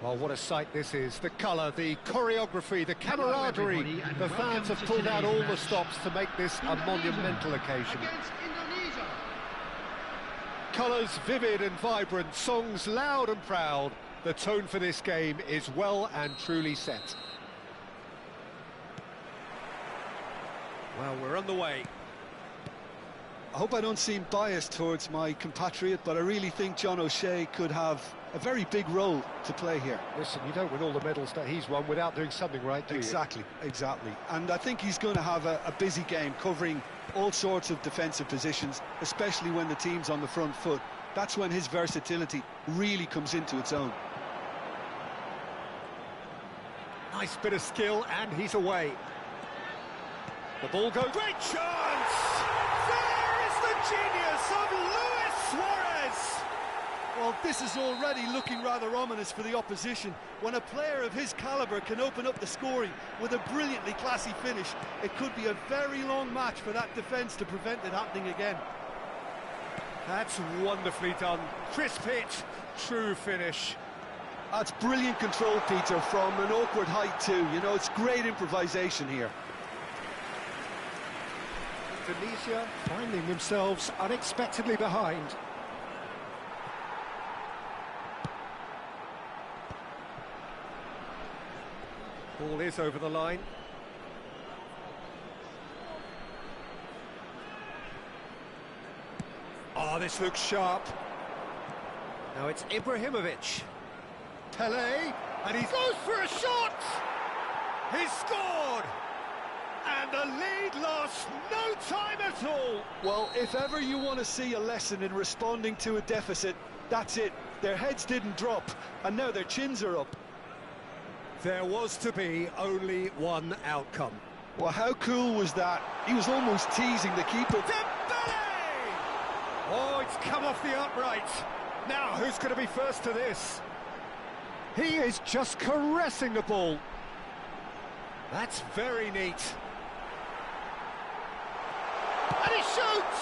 Well, what a sight this is. The colour, the choreography, the camaraderie. The fans have pulled out all the stops to make this a monumental occasion. Colours vivid and vibrant, songs loud and proud. The tone for this game is well and truly set. Well, we're on the way. I hope I don't seem biased towards my compatriot, but I really think John O'Shea could have a very big role to play here. Listen, you don't win all the medals that he's won without doing something right, do you? Exactly. And I think he's going to have a busy game, covering all sorts of defensive positions, especially when the team's on the front foot. That's when his versatility really comes into its own. Nice bit of skill, and he's away. The ball goes... Great chance! There is the genius of Luis Suarez! Well, this is already looking rather ominous for the opposition. When a player of his calibre can open up the scoring with a brilliantly classy finish, it could be a very long match for that defence to prevent it happening again. That's wonderfully done. Crisp hit, true finish. That's brilliant control, Peter, from an awkward height too. You know, it's great improvisation here. Tunisia finding themselves unexpectedly behind. Ball is over the line. Oh, this looks sharp. Now it's Ibrahimovic. Pelé, and he goes for a shot! He's scored! And the lead lost no time at all! Well, if ever you want to see a lesson in responding to a deficit, that's it. Their heads didn't drop, and now their chins are up. There was to be only one outcome. Well, how cool was that? He was almost teasing the keeper. Dembele! Oh, it's come off the upright. Now, who's going to be first to this? He is just caressing the ball. That's very neat. And he shoots!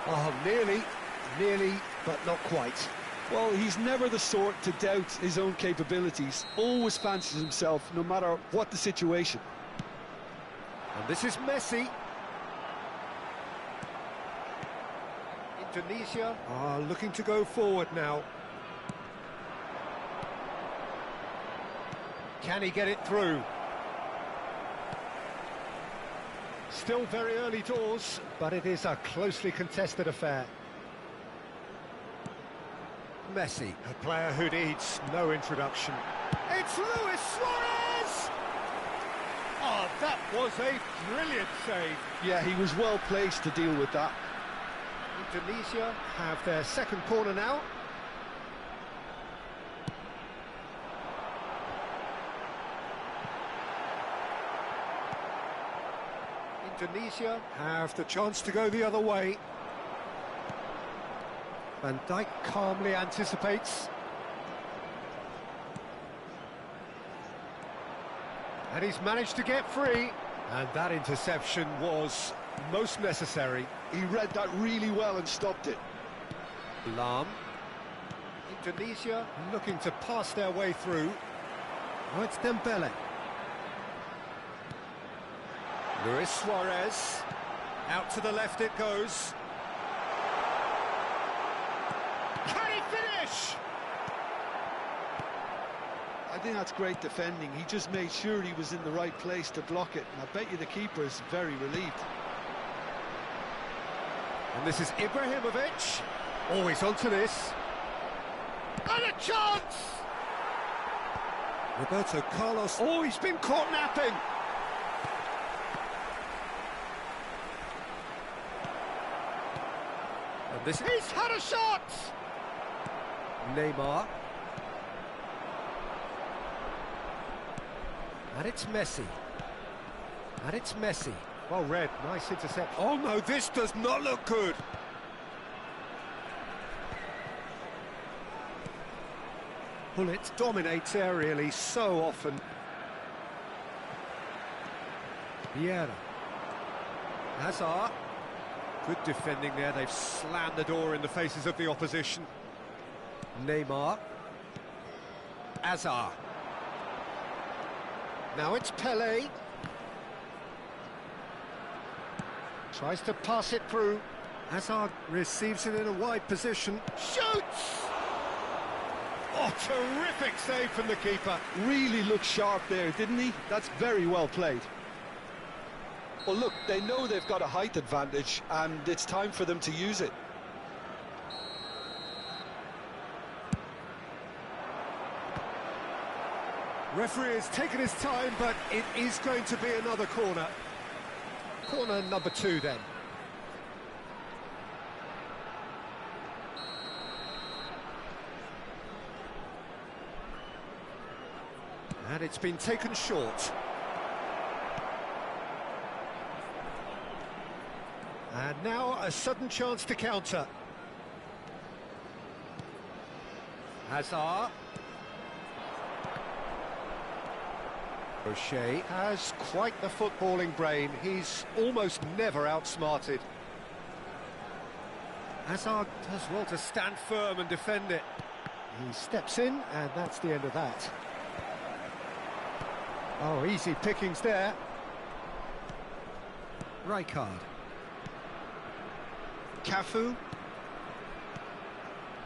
Oh, nearly, but not quite. Well, he's never the sort to doubt his own capabilities. Always fancies himself, no matter what the situation. And this is Messi. Indonesia are looking to go forward now. Can he get it through? Still very early doors, but it is a closely contested affair. Messi, a player who needs no introduction. It's Luis Suarez! Oh, that was a brilliant save. Yeah, he was well placed to deal with that. Indonesia have their second corner now. Indonesia have the chance to go the other way. Van Dijk calmly anticipates. And he's managed to get free. And that interception was most necessary. He read that really well and stopped it. Lam. Indonesia looking to pass their way through. Oh, it's Dembele. Luis Suarez. Out to the left it goes. Can he finish? I think that's great defending. He just made sure he was in the right place to block it. And I bet you the keeper is very relieved. And this is Ibrahimovic. Always onto this. And a chance! Roberto Carlos. Oh, he's been caught napping. And this... He's had a shot! Neymar. And it's Messi. And it's Messi. Well read, nice interception. Oh no, this does not look good. Bullet dominates aerially so often. Vieira. Hazard. Good defending there, they've slammed the door in the faces of the opposition. Neymar. Azar. Now it's Pelé. Tries to pass it through. Azar receives it in a wide position. Shoots! Oh, terrific save from the keeper. Really looked sharp there, didn't he? That's very well played. Well, look, they know they've got a height advantage, and it's time for them to use it. Referee has taken his time, but it is going to be another corner. Corner number 2 then. And it's been taken short. And now a sudden chance to counter. Hazard. O'Shea has quite the footballing brain. He's almost never outsmarted. Hazard does well to stand firm and defend it. He steps in, and that's the end of that. Oh, easy pickings there. Rijkaard. Cafu.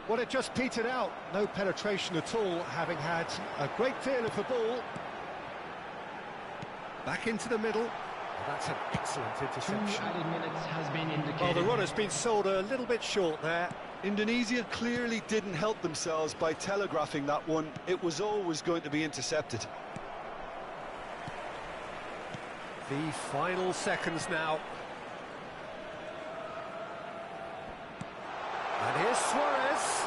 Well, it just petered out. No penetration at all, having had a great deal of the ball. Back into the middle. That's an excellent interception. 2 added minutes has been indicated. Well, the runner's been sold a little bit short there. Indonesia clearly didn't help themselves by telegraphing that one. It was always going to be intercepted. The final seconds now. And here's Suarez.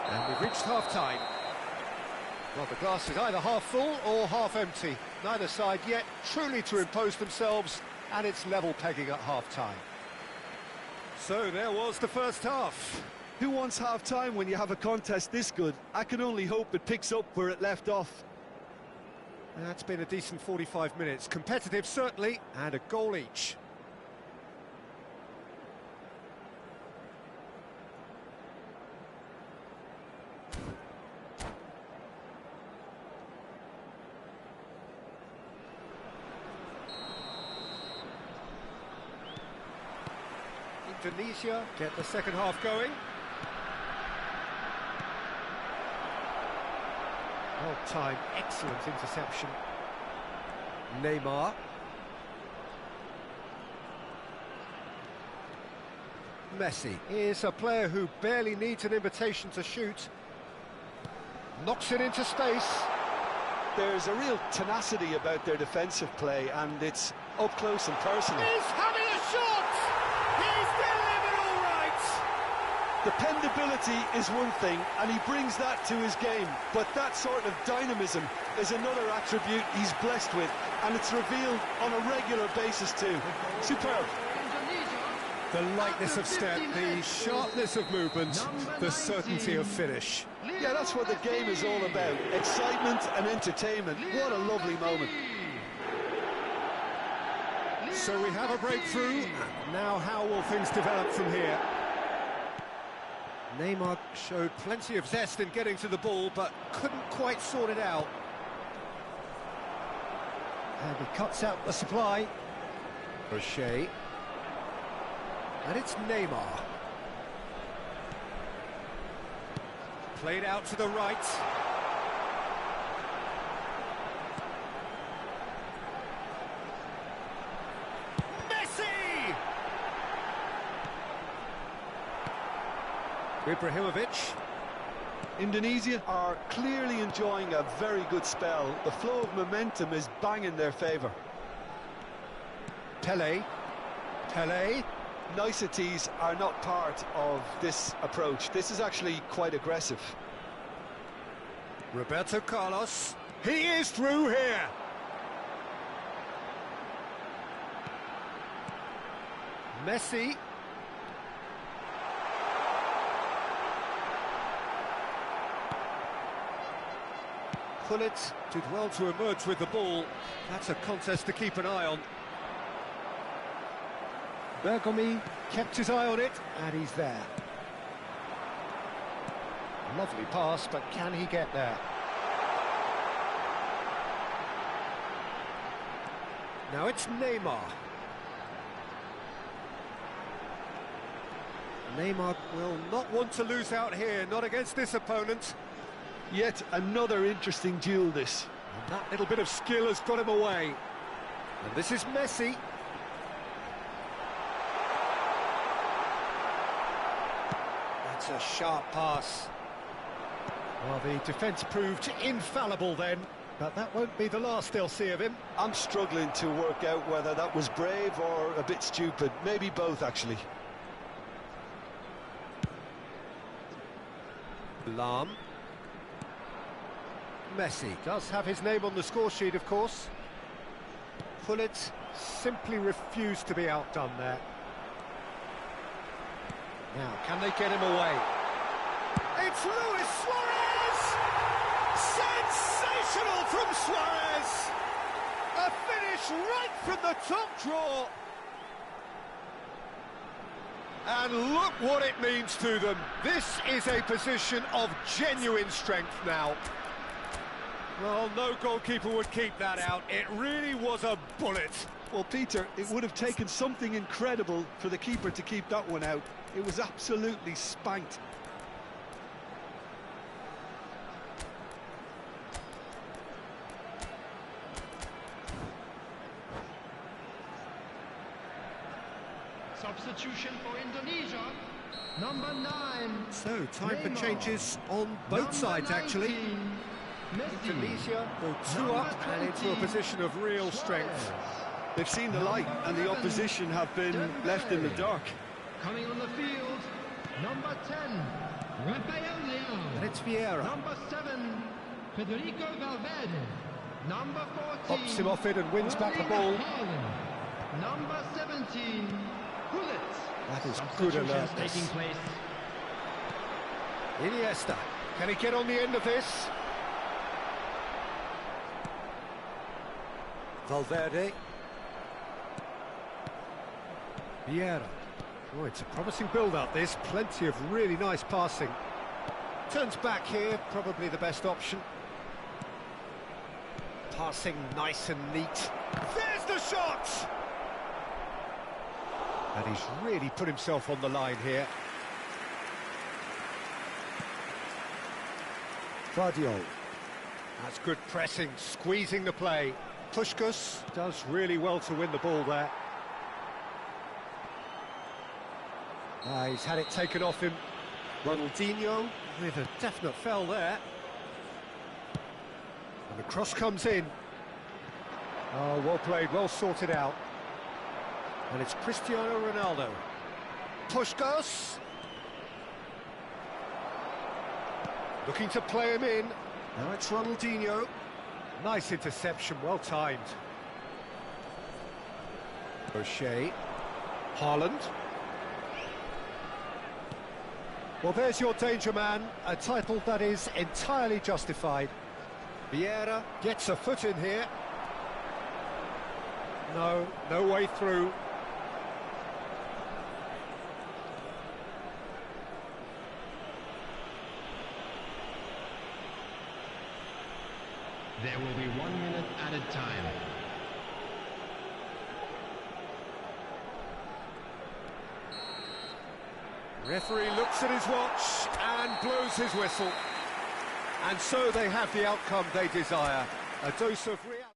And we've reached half-time. Well, the glass is either half full or half empty. Neither side yet truly to impose themselves, and it's level pegging at half-time. So there was the first half. Who wants half-time when you have a contest this good? I can only hope it picks up where it left off. That's been a decent 45 minutes. Competitive, certainly, and a goal each. Indonesia get the second half going. Well timed, excellent interception. Neymar. Messi is a player who barely needs an invitation to shoot. Knocks it into space. There's a real tenacity about their defensive play, and it's up close and personal. He's having a shot! He's delivered all right! Dependability is one thing, and he brings that to his game, but that sort of dynamism is another attribute he's blessed with, and it's revealed on a regular basis too. Superb. The lightness of step, the sharpness of movement, the certainty of finish. Yeah, that's what the game is all about. Excitement and entertainment. What a lovely moment. So we have a breakthrough, and now how will things develop from here? Neymar showed plenty of zest in getting to the ball, but couldn't quite sort it out. And he cuts out the supply. O'Shea. And it's Neymar. Played out to the right. Messi! Ibrahimovic. Indonesia are clearly enjoying a very good spell. The flow of momentum is bang in their favour. Pelé. Pelé. Niceties are not part of this approach. This is actually quite aggressive. Roberto Carlos. He is through here. Messi. Gullit did well to emerge with the ball. That's a contest to keep an eye on. Bergomi kept his eye on it, and he's there. Lovely pass, but can he get there? Now it's Neymar. Neymar will not want to lose out here, not against this opponent. Yet another interesting duel, this. And that little bit of skill has got him away. And this is Messi. That's a sharp pass. Well, the defence proved infallible then, but that won't be the last they'll see of him. I'm struggling to work out whether that was brave or a bit stupid. Maybe both, actually. Lam. Messi does have his name on the score sheet, of course. Pullet simply refused to be outdone there. Now, can they get him away? It's Luis Suarez! Sensational from Suarez! A finish right from the top drawer. And look what it means to them. This is a position of genuine strength now. Well, no goalkeeper would keep that out. It really was a bullet. Well, Peter, it would have taken something incredible for the keeper to keep that one out. It was absolutely spanked. Substitution for Indonesia, number 9. So, time Neymar. for changes on both Number sides, actually. 19, Messi. Indonesia go 2 Number up and into a 20, position of real strength. Suarez. They've seen the light, and the opposition have been left in the dark. Coming on the field, number 10, Rafael Leão. And it's Vieira. Number 7, Federico Valverde. Number 14, Pops him off it and wins back the Erling ball. Haaland. Number 17, Gullit. That is good Substitutions alertness. taking place. Iniesta. Can he get on the end of this? Valverde. Vieira. Oh, it's a promising build-up, this. Plenty of really nice passing. Turns back here, probably the best option. Passing nice and neat. There's the shot! And he's really put himself on the line here. Guardiola. That's good pressing, squeezing the play. Puskás does really well to win the ball there. He's had it taken off him. Ronaldinho with a definite foul there. And the cross comes in. Oh, well played, well sorted out. And it's Cristiano Ronaldo. Puskás. Looking to play him in. Now it's Ronaldinho. Nice interception, well timed. O'Shea. Haaland. Well, there's your danger man, a title that is entirely justified. Vieira gets a foot in here. No, no way through. There will be 1 minute added time. Referee looks at his watch and blows his whistle. And so they have the outcome they desire. A dose of reality.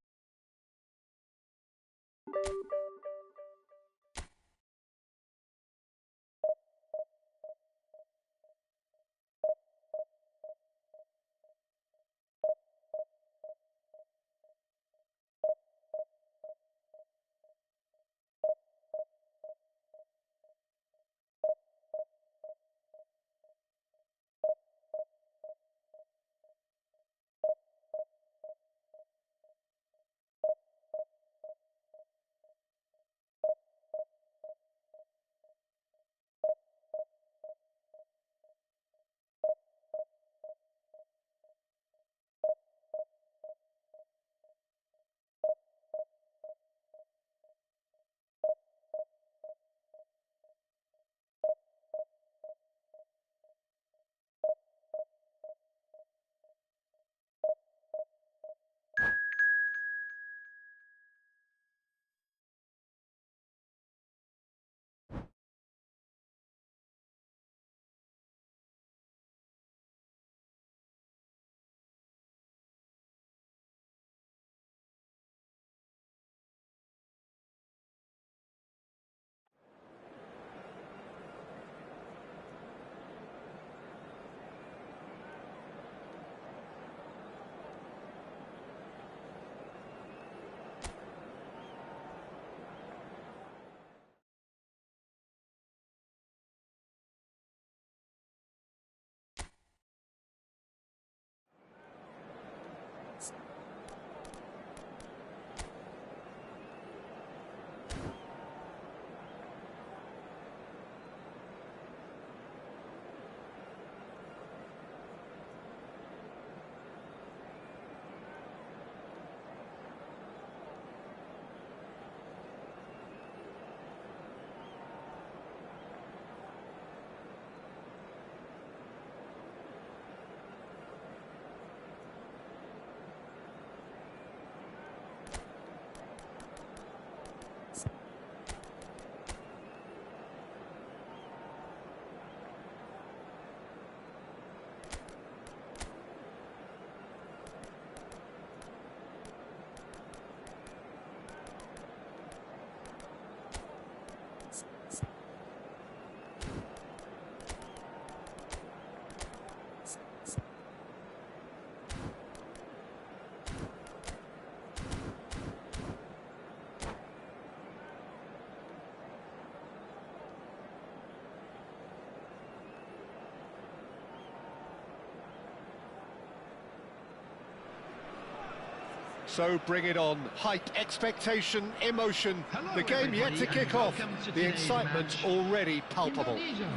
So bring it on. Hype, expectation, emotion. Hello, The game yet to everybody, kick and off. welcome to The today's excitement match. already palpable. Indonesia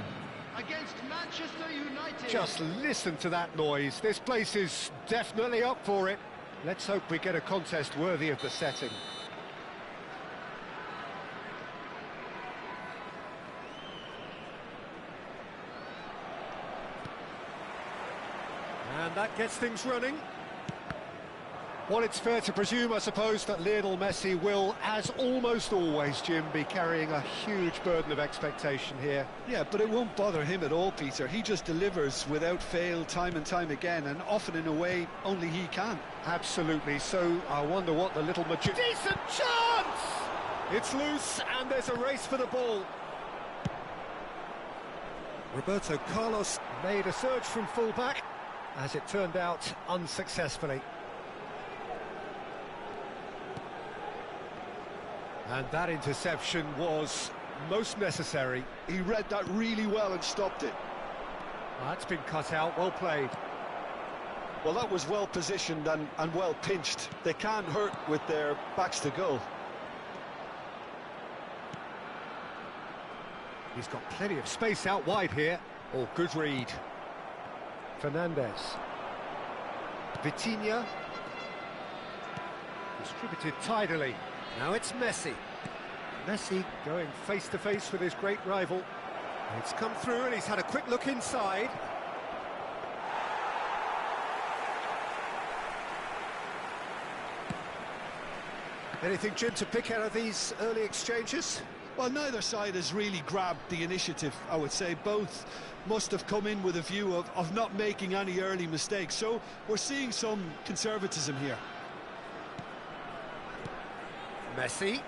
against Manchester United. Just listen to that noise. This place is definitely up for it. Let's hope we get a contest worthy of the setting. And that gets things running. Well, it's fair to presume, I suppose, that Lionel Messi will, as almost always, Jim, be carrying a huge burden of expectation here. Yeah, but it won't bother him at all, Peter. He just delivers without fail time and time again, and often in a way only he can. Absolutely, so I wonder what the little decent chance! It's loose, and there's a race for the ball. Roberto Carlos made a surge from full-back, as it turned out, unsuccessfully. And that interception was most necessary. He read that really well and stopped it. That's been cut out, well played. Well, that was well positioned and well pinched. They can't hurt with their backs to goal. He's got plenty of space out wide here. Oh, good read. Fernandez. Vitinha. Distributed tidily. Now it's Messi. Messi going face-to-face with his great rival. It's come through and he's had a quick look inside. Anything, Jim, to pick out of these early exchanges? Well, neither side has really grabbed the initiative, I would say. Both must have come in with a view of not making any early mistakes. So we're seeing some conservatism here. Messi.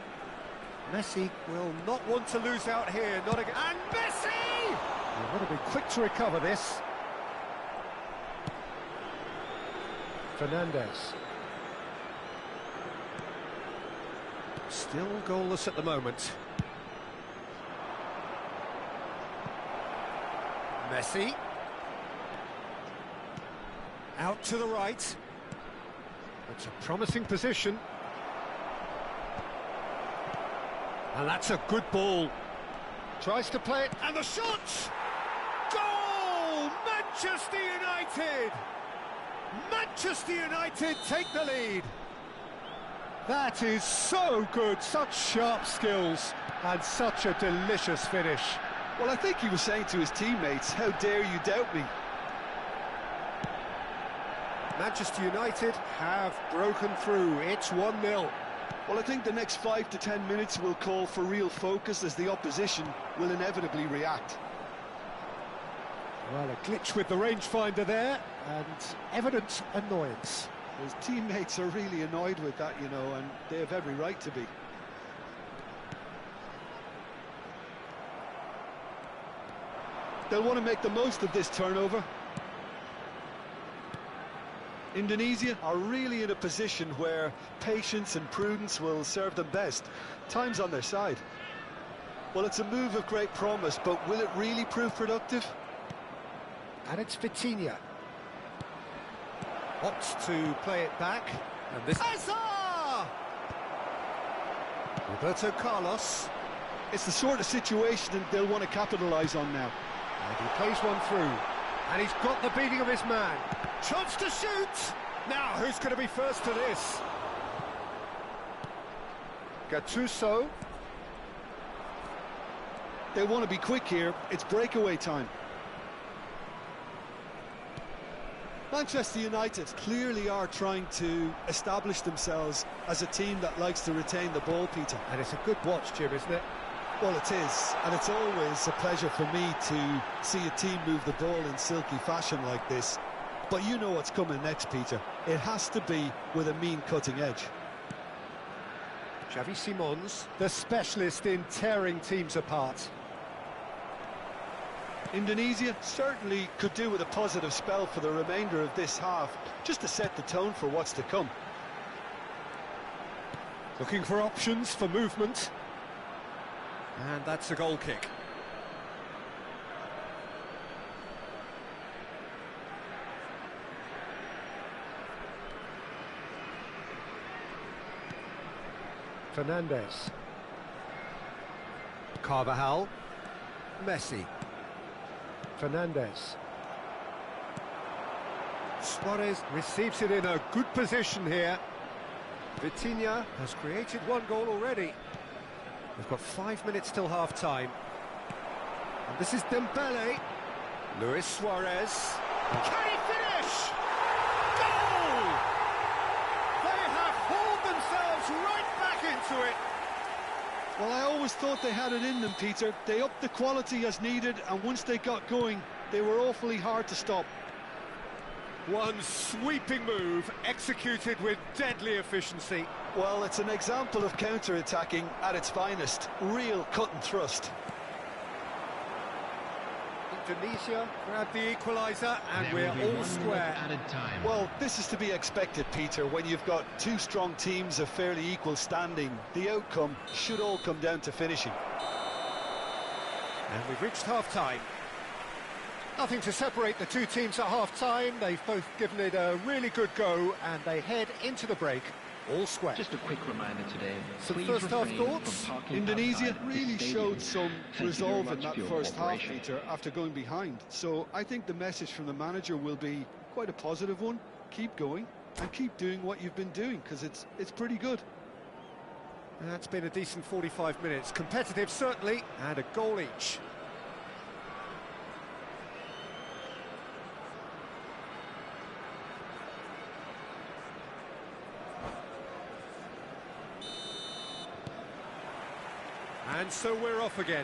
Messi will not want to lose out here, not again. And Messi! You've got to be quick to recover this. Fernandez. Still goalless at the moment. Messi. Out to the right. It's a promising position. And that's a good ball. Tries to play it, and the shot! Goal! Manchester United! Manchester United take the lead. That is so good, such sharp skills, and such a delicious finish. Well, I think he was saying to his teammates, how dare you doubt me? Manchester United have broken through. It's 1-0. Well, I think the next 5 to 10 minutes will call for real focus as the opposition will inevitably react. Well, a glitch with the rangefinder there, and evident annoyance. His teammates are really annoyed with that, you know, and they have every right to be. They'll want to make the most of this turnover. Indonesia are really in a position where patience and prudence will serve them best. Time's on their side. Well, it's a move of great promise, but will it really prove productive? And it's Vitinha. Opts to play it back. And this... Hazard! Roberto Carlos. It's the sort of situation that they'll want to capitalise on now. And he plays one through. And he's got the beating of his man. Chance to shoot! Now, who's going to be first to this? Gattuso. They want to be quick here. It's breakaway time. Manchester United clearly are trying to establish themselves as a team that likes to retain the ball, Peter. And it's a good watch, Jim, isn't it? Well, it is, and it's always a pleasure for me to see a team move the ball in silky fashion like this. But you know what's coming next, Peter. It has to be with a mean cutting edge. Xavi Simons, the specialist in tearing teams apart. Indonesia certainly could do with a positive spell for the remainder of this half, just to set the tone for what's to come. Looking for options for movement. And that's a goal kick. Fernandez. Carvajal. Messi. Fernandez. Suarez receives it in a good position here. Vitinha has created one goal already. We've got 5 minutes till half-time. And this is Dembele. Luis Suarez. Can he finish? Goal! They have hauled themselves right back into it. Well, I always thought they had it in them, Peter. They upped the quality as needed, and once they got going, they were awfully hard to stop. One sweeping move, executed with deadly efficiency. Well, it's an example of counter-attacking at its finest. Real cut and thrust. Indonesia grabbed the equaliser, and we're all square. Added time. Well, this is to be expected, Peter. When you've got two strong teams of fairly equal standing, the outcome should all come down to finishing. And we've reached half-time. Nothing to separate the two teams at half-time. They've both given it a really good go, and they head into the break all square. Just a quick reminder today. Some first-half thoughts? Indonesia really showed some resolve in that first half, Peter, after going behind. So I think the message from the manager will be quite a positive one. Keep going and keep doing what you've been doing, because it's pretty good. That's been a decent 45 minutes. Competitive, certainly, and a goal each. And so we're off again.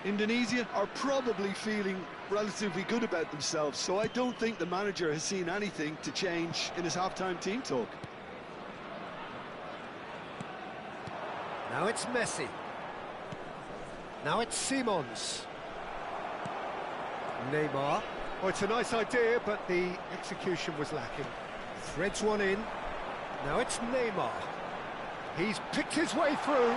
Indonesia are probably feeling relatively good about themselves, so I don't think the manager has seen anything to change in his half-time team talk. Now it's Messi. Now it's Simons. Neymar. Oh, it's a nice idea, but the execution was lacking. Threads one in. Now it's Neymar. He's picked his way through.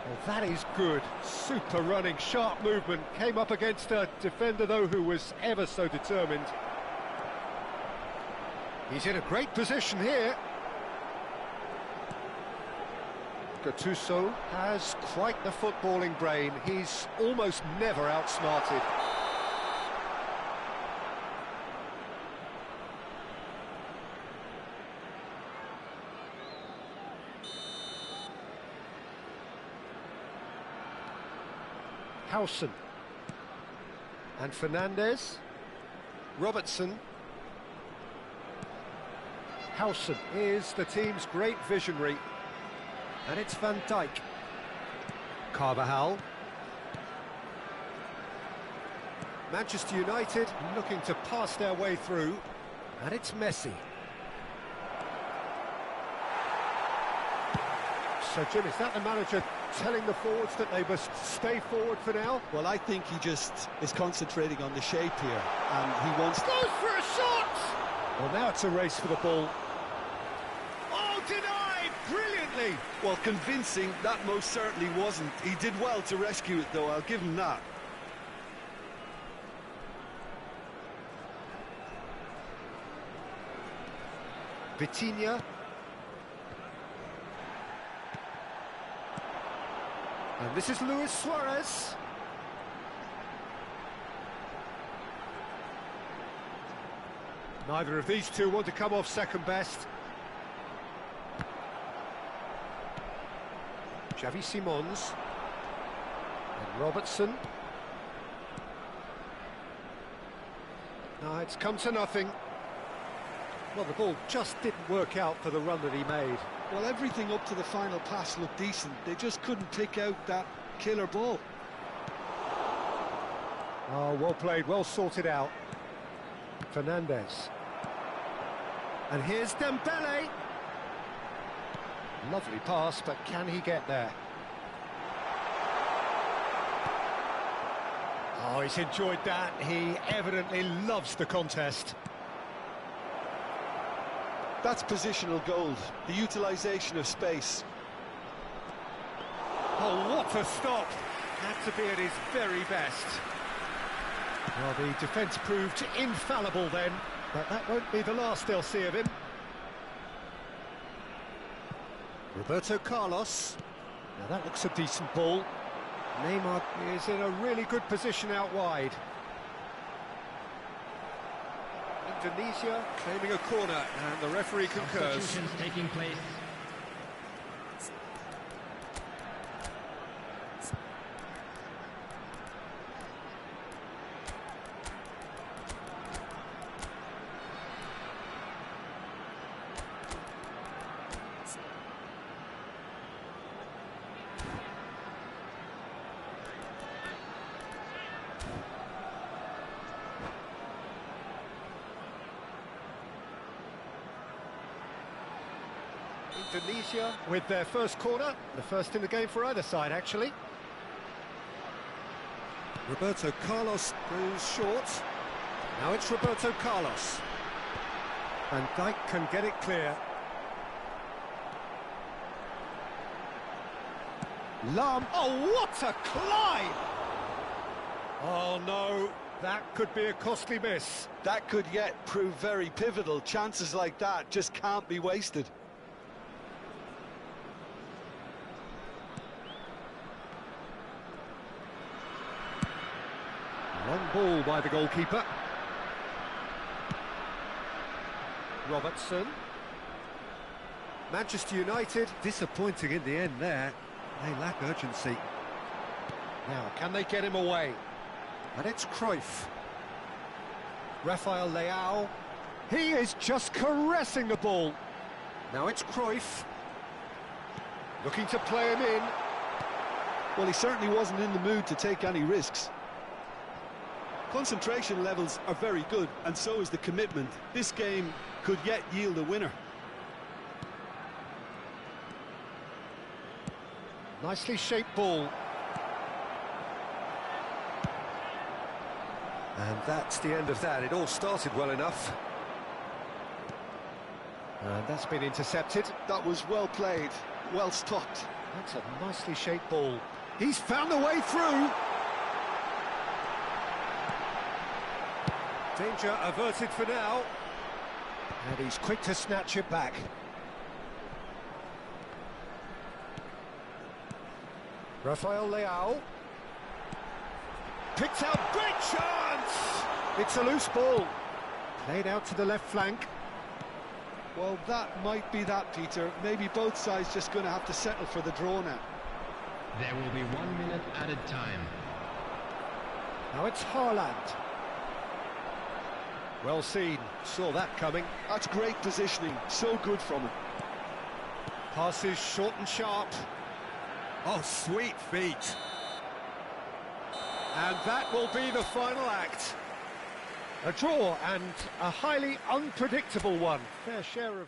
Well, that is good. Super running, sharp movement. Came up against a defender, though, who was ever so determined. He's in a great position here. Gattuso has quite the footballing brain. He's almost never outsmarted. Howson. And Fernandez. Robertson. Howson is the team's great visionary. And it's Van Dijk. Carvajal. Manchester United looking to pass their way through. And it's Messi. So, Jim, is that the manager telling the forwards that they must stay forward for now? Well, I think he just is concentrating on the shape here, and he wants... Goes for a shot! Well, now it's a race for the ball. Oh, denied! Brilliantly! Well, convincing, that most certainly wasn't. He did well to rescue it, though, I'll give him that. Vitinha. And this is Luis Suarez. Neither of these two want to come off second best. Xavi Simons. And Robertson. No, it's come to nothing. Well, the ball just didn't work out for the run that he made. Well, everything up to the final pass looked decent. They just couldn't pick out that killer ball. Oh, well played, well sorted out. Fernandez. And here's Dembele. Lovely pass, but can he get there? Oh, he's enjoyed that. He evidently loves the contest. That's positional gold, the utilisation of space. Oh, what a stop! Had to be at his very best. Well, the defence proved infallible then. But that won't be the last they'll see of him. Roberto Carlos. Now that looks a decent ball. Neymar is in a really good position out wide. Indonesia claiming a corner, and the referee concurs. Substitutions taking place. Indonesia with their first corner, the first in the game for either side, actually. Roberto Carlos goes short. Now it's Roberto Carlos. Van Dijk can get it clear. Lam, oh, what a climb! Oh no, that could be a costly miss. That could yet prove very pivotal. Chances like that just can't be wasted. Long ball by the goalkeeper. Robertson. Manchester United disappointing in the end there. They lack urgency. Now, can they get him away? And it's Cruyff. Rafael Leao. He is just caressing the ball. Now it's Cruyff. Looking to play him in. Well, he certainly wasn't in the mood to take any risks. Concentration levels are very good, and so is the commitment. This game could yet yield a winner. Nicely shaped ball. And that's the end of that. It all started well enough. And that's been intercepted. That was well played, well stopped. That's a nicely shaped ball. He's found a way through. Danger averted for now. And he's quick to snatch it back. Rafael Leao. Picked out, great chance! It's a loose ball. Played out to the left flank. Well, that might be that, Peter. Maybe both sides just going to have to settle for the draw now. There will be 1 minute added time. Now it's Haaland. Well seen, saw that coming. That's great positioning, so good from him. Passes short and sharp. Oh, sweet feet. And that will be the final act. A draw and a highly unpredictable one. Fair share of...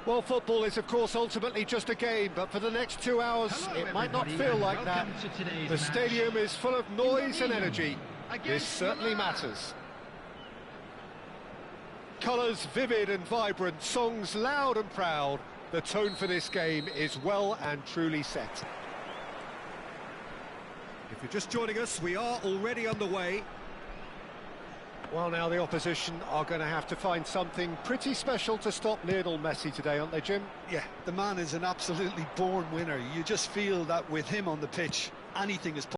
Well, football is, of course, ultimately just a game, but for the next 2 hours, Hello, it might not everybody, feel like and that. welcome to today's The match. stadium is full of noise and energy. This Against certainly Milan. matters. Colours vivid and vibrant, songs loud and proud. The tone for this game is well and truly set. If you're just joining us, we are already underway. Well, now the opposition are going to have to find something pretty special to stop Lionel Messi today, aren't they, Jim? Yeah, the man is an absolutely born winner. You just feel that with him on the pitch, anything is possible.